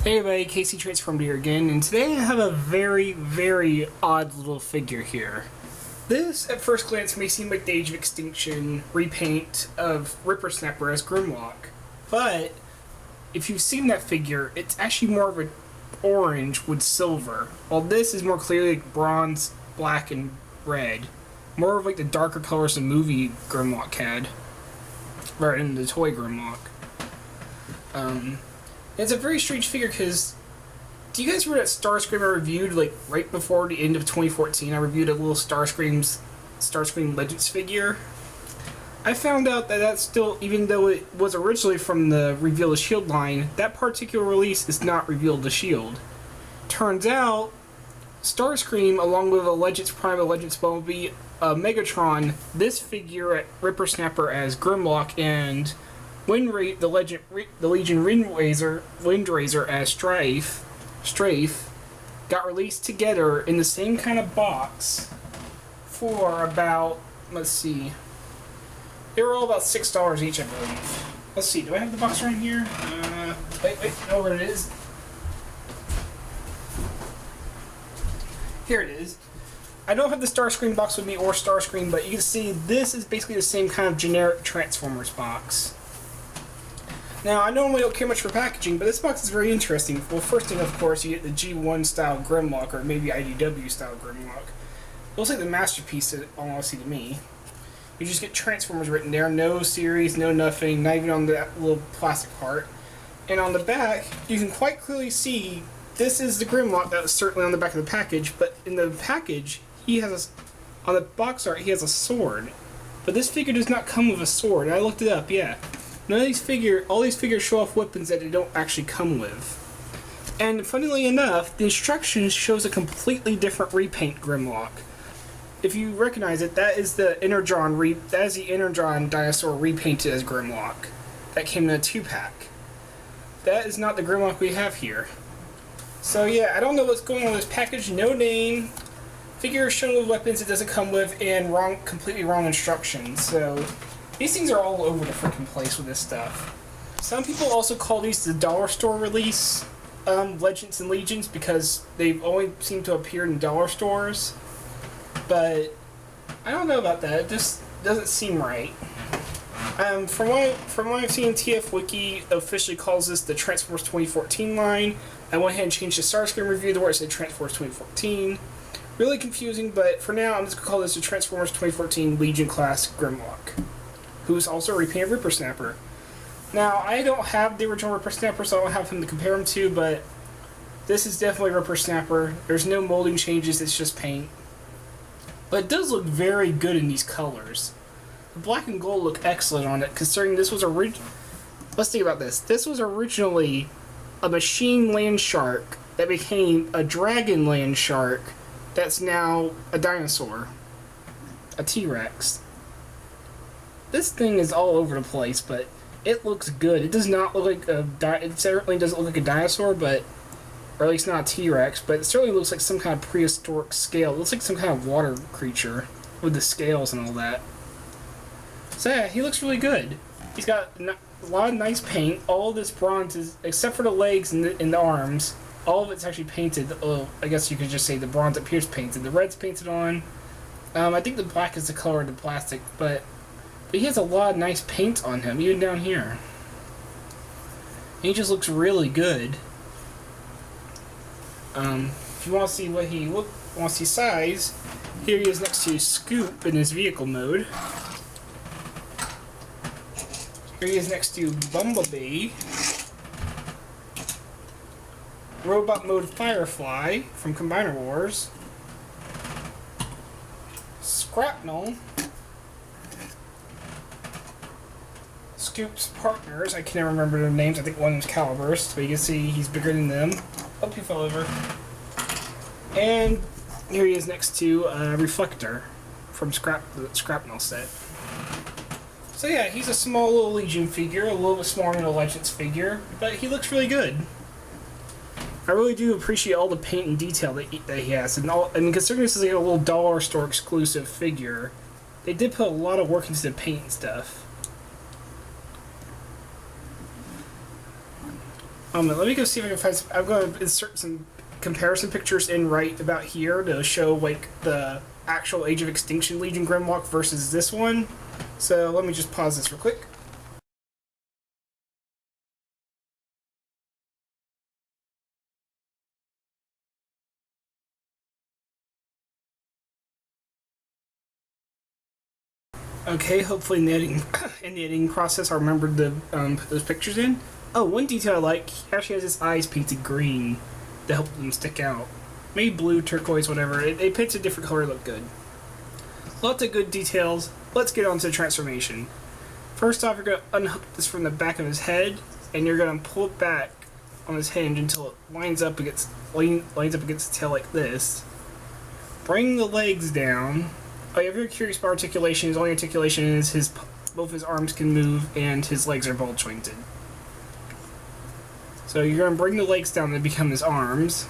Hey everybody, Casey Transformed here again, and today I have a very, very odd little figure here. This, at first glance, may seem like the Age of Extinction repaint of Ripper Snapper as Grimlock, but if you've seen that figure, it's actually more of an orange with silver, while this is more clearly like bronze, black, and red. More of like the darker colors the movie Grimlock had, rather than the toy Grimlock. It's a very strange figure because, do you guys remember that Starscream I reviewed like right before the end of 2014? I reviewed a little Starscream Legends figure. I found out that that's still, even though it was originally from the Reveal the Shield line, that particular release is not Reveal the Shield. Turns out, Starscream, along with a Legends Prime, a Legends Bumblebee, Megatron, this figure at Ripper Snapper as Grimlock, and the Legion Windraiser as Strafe got released together in the same kind of box for about, let's see, they were all about $6 each, I believe. Let's see, do I have the box right here? Wait, know where it is? Here it is. I don't have the Starscream box with me or Starscream, but you can see this is basically the same kind of generic Transformers box. Now, I normally don't care much for packaging, but this box is very interesting. Well, first thing, of course, you get the G1 style Grimlock, or maybe IDW style Grimlock. It looks like the masterpiece, honestly, to me. You just get Transformers written there, no series, no nothing, not even on that little plastic part. And on the back, you can quite clearly see this is the Grimlock that was certainly on the back of the package, but in the package, on the box art, he has a sword. But this figure does not come with a sword. I looked it up, yeah. All these figures show off weapons that they don't actually come with. And funnily enough, the instructions shows a completely different repaint Grimlock. If you recognize it, that is the Energon dinosaur repainted as Grimlock. That came in a 2-pack. That is not the Grimlock we have here. So yeah, I don't know what's going on with this package. No name, figure shown with weapons it doesn't come with, and completely wrong instructions. So these things are all over the freaking place with this stuff. Some people also call these the dollar store release Legends and Legions because they've only seemed to appear in dollar stores. But I don't know about that. It just doesn't seem right. From what I've seen, TF Wiki officially calls this the Transformers 2014 line. I went ahead and changed the Starscream review to where it said Transformers 2014. Really confusing, but for now I'm just going to call this the Transformers 2014 Legion class Grimlock, who's also a repainted Ripper Snapper. Now, I don't have the original Ripper Snapper, so I don't have him to compare him to, but this is definitely Ripper Snapper. There's no molding changes, it's just paint. But it does look very good in these colors. The black and gold look excellent on it, considering this was let's think about this. This was originally a machine land shark that became a dragon land shark that's now a dinosaur. A T-Rex. This thing is all over the place, but it looks good. It does not look like it certainly doesn't look like a dinosaur, but, or at least not a T-Rex, but it certainly looks like some kind of prehistoric scale. It looks like some kind of water creature with the scales and all that. So yeah, he looks really good. He's got a lot of nice paint. All of this bronze is, except for the legs and the arms, all of it's actually painted. Oh, I guess you could just say the bronze appears painted. The red's painted on. I think the black is the color of the plastic, but he has a lot of nice paint on him, even down here. He just looks really good. If you want to see want to see size, here he is next to Scoop in his vehicle mode. Here he is next to Bumblebee. Robot mode Firefly from Combiner Wars. Scrapnel. Scoop's partners, I can never remember their names. I think one is Caliburst, but you can see he's bigger than them. Oh, he fell over. And here he is next to Reflector from the Scrapnel set. So yeah, he's a small little Legion figure, a little bit smaller than a Legends figure, but he looks really good. I really do appreciate all the paint and detail that he has, and considering this is like a little dollar store exclusive figure, they did put a lot of work into the paint and stuff. Let me go see if I can find some. I'm going to insert some comparison pictures in right about here to show like the actual Age of Extinction Legion Grimlock versus this one. So let me just pause this real quick. Okay, hopefully in the editing process I remembered to put those pictures in. Oh, one detail I like, he actually has his eyes painted green to help them stick out. Maybe blue, turquoise, whatever. It paints a different color, look good. Lots of good details. Let's get on to the transformation. First off, you're going to unhook this from the back of his head, and you're going to pull it back on his hinge until it lines up against the tail like this. Bring the legs down. Oh, if you're curious about articulation, his only articulation is both his arms can move and his legs are ball jointed. So you're going to bring the legs down to become his arms.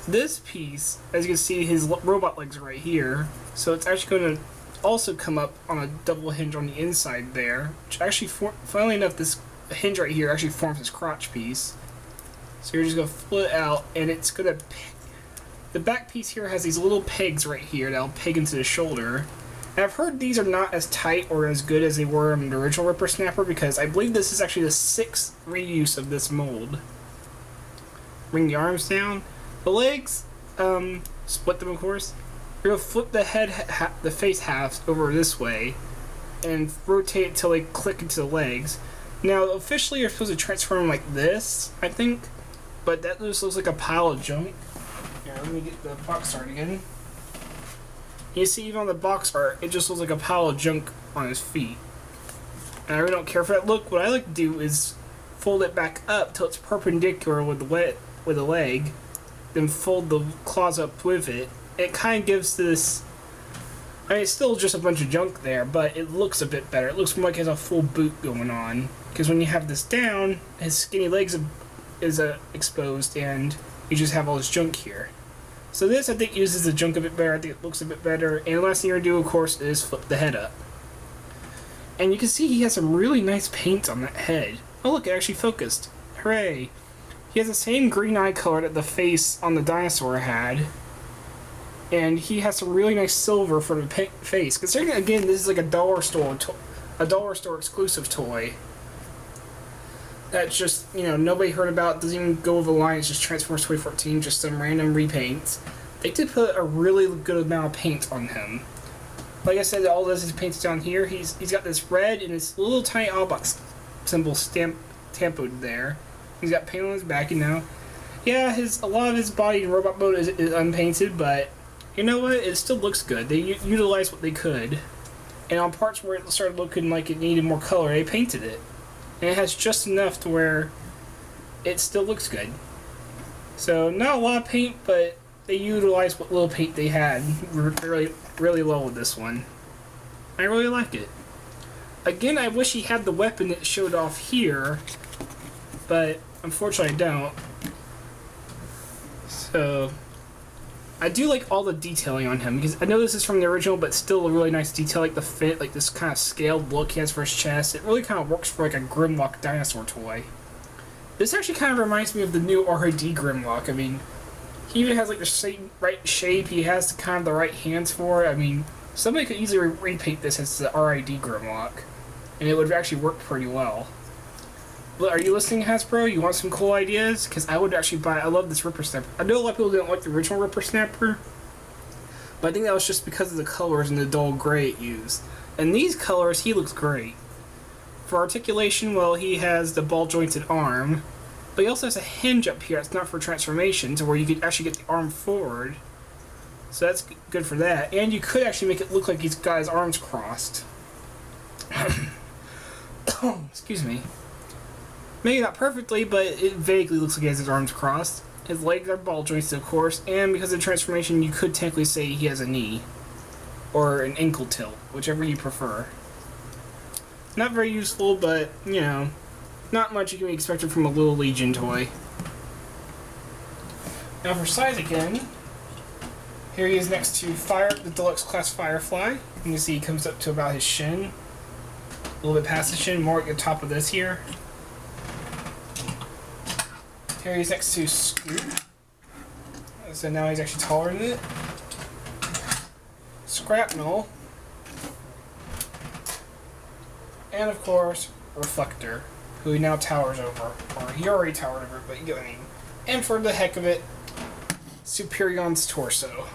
This piece, as you can see, his robot legs are right here. So it's actually going to also come up on a double hinge on the inside there. Which actually, funnily enough, this hinge right here actually forms his crotch piece. So you're just going to flip it out, and it's going to... The back piece here has these little pegs right here that'll peg into the shoulder. And I've heard these are not as tight or as good as they were in the original Ripper Snapper because I believe this is actually the 6th reuse of this mold. Bring the arms down. The legs, split them of course. You're going to flip the head, the face halves over this way and rotate it till they click into the legs. Now officially you're supposed to transform them like this, I think, but that just looks like a pile of junk. Here, let me get the box art again. You see, even on the box art, it just looks like a pile of junk on his feet. And I really don't care for that look. What I like to do is fold it back up till it's perpendicular with the leg, then fold the claws up with it. It kind of gives this... I mean, it's still just a bunch of junk there, but it looks a bit better. It looks more like it has a full boot going on. Because when you have this down, his skinny legs is exposed, and you just have all this junk here. So this, I think, uses the junk a bit better. I think it looks a bit better. And the last thing you're going to do, of course, is flip the head up. And you can see he has some really nice paint on that head. Oh, look, it actually focused. Hooray. He has the same green eye color that the face on the dinosaur had. And he has some really nice silver for the face. Considering, again, this is like a dollar store exclusive toy. That's just, you know, nobody heard about, doesn't even go with the line, it's just Transformers 2014, just some random repaints. They did put a really good amount of paint on him. Like I said, all this is painted down here. He's got this red and this little tiny Autobots symbol tampoed there. He's got paint on his back, you know. Yeah, a lot of his body in robot mode is unpainted, but you know what? It still looks good. They utilized what they could. And on parts where it started looking like it needed more color, they painted it. And it has just enough to where it still looks good. So, not a lot of paint, but they utilized what little paint they had really, really well with this one. I really like it. Again, I wish he had the weapon that showed off here, but unfortunately I don't. So, I do like all the detailing on him, because I know this is from the original, but still a really nice detail, like the fit, like this kind of scaled look he has for his chest. It really kind of works for like a Grimlock dinosaur toy. This actually kind of reminds me of the new RID Grimlock. I mean, he even has like the same right shape, he has kind of the right hands for it. I mean, somebody could easily repaint this as the RID Grimlock, and it would actually work pretty well. Are you listening, Hasbro? You want some cool ideas? Because I would actually buy... I love this Ripper Snapper. I know a lot of people didn't like the original Ripper Snapper, but I think that was just because of the colors and the dull gray it used. And these colors, he looks great. For articulation, well, he has the ball-jointed arm, but he also has a hinge up here that's not for transformation, to where you could actually get the arm forward. So that's good for that. And you could actually make it look like he's got his arms crossed. Excuse me. Maybe not perfectly, but it vaguely looks like he has his arms crossed. His legs are ball jointed, of course, and because of the transformation, you could technically say he has a knee. Or an ankle tilt, whichever you prefer. Not very useful, but, you know, not much you can be expected from a little Legion toy. Now for size again, here he is next to the Deluxe Class Firefly. You can see he comes up to about his shin. A little bit past the shin, more at the top of this here. Here he's next to Scoop. So now he's actually taller than it. Scrapnel. And of course, Reflector, who he now towers over. Or he already towered over, but you get what I mean. And for the heck of it, Superion's torso.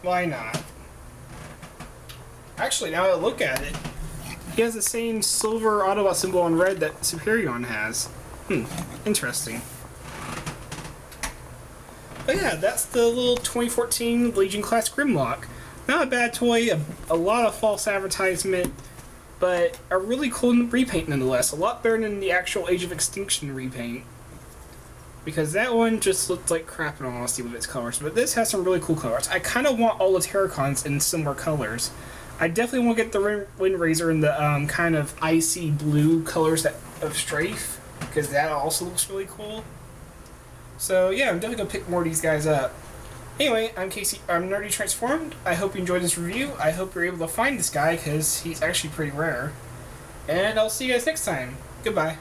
Why not? Actually, now that I look at it, he has the same silver Autobot symbol on red that Superion has. Interesting. But yeah, that's the little 2014 Legion class Grimlock. Not a bad toy, a lot of false advertisement, but a really cool repaint nonetheless. A lot better than the actual Age of Extinction repaint. Because that one just looked like crap in all honesty with its colors. But this has some really cool colors. I kind of want all the Terracons in similar colors. I definitely want to get the Wind Razor in the kind of icy blue colors of Strafe. Because that also looks really cool. So yeah, I'm definitely going to pick more of these guys up. Anyway, I'm Casey. I'm Nerdy Transformed. I hope you enjoyed this review. I hope you're able to find this guy because he's actually pretty rare. And I'll see you guys next time. Goodbye.